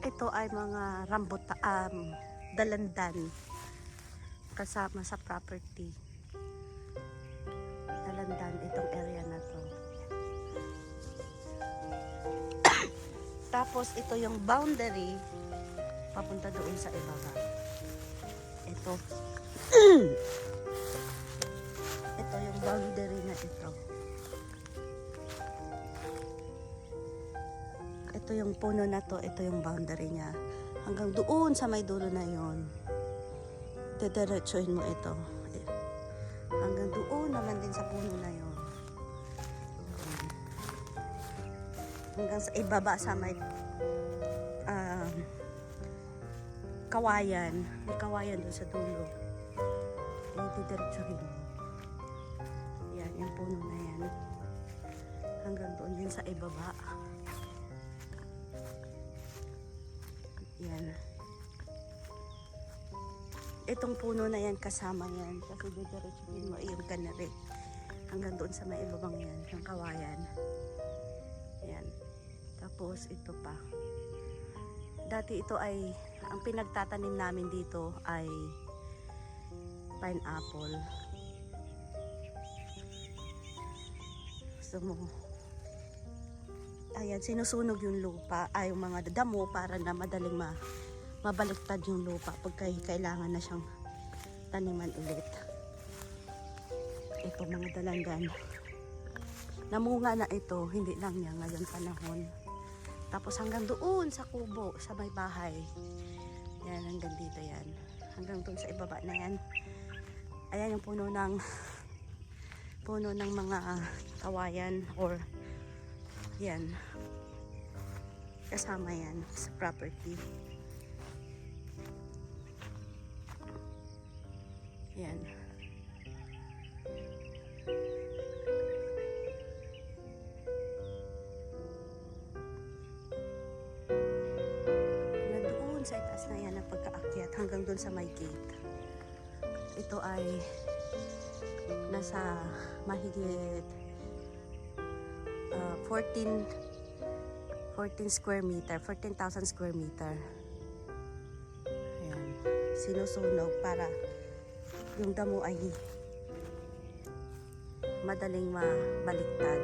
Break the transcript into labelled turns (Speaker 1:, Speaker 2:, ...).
Speaker 1: Ito ay mga dalandan kasama sa property. Dalandan itong area na to. Tapos ito yung boundary papunta doon sa ibaba. Ito. Ito yung boundary na ito. Ito yung puno na to, ito yung boundary niya. Hanggang doon sa may dulo na yon. Didiretsuhin mo ito. Hanggang doon naman din sa puno na yon. Hanggang sa ibaba sa may kawayan. May kawayan doon sa dulo. Didiretsuhin mo. Yan, yung puno na yan. Hanggang doon din sa ibaba. Yan. Itong puno na yan, kasama yan. Kasi didiretsuhin mo, yung ganari. Hanggang doon sa may ibabang yan, ng kawayan. Yan. Tapos, ito pa. Dati ito ay, ang pinagtatanim namin dito ay pineapple. So, ayan, sinusunog yung lupa, ay yung mga damo para na madaling mabaliktad yung lupa pag kailangan na siyang taniman ulit. Ito mga dalandan. Namunga na ito, hindi lang niya ngayon panahon. Tapos hanggang doon sa kubo, sa may bahay. Yan, hanggang dito yan. Hanggang doon sa ibaba na yan. Ayan yung puno ng mga kawayan or yan. Kasama yan sa property. Yan. Doon sa itaas na yan ang pagkaakyat hanggang doon sa may gate. Ito ay nasa mahigit 14,000 square meter, 14,000 square meter. Ayan. Sinusunog para yung damo ay madaling mabaliktad.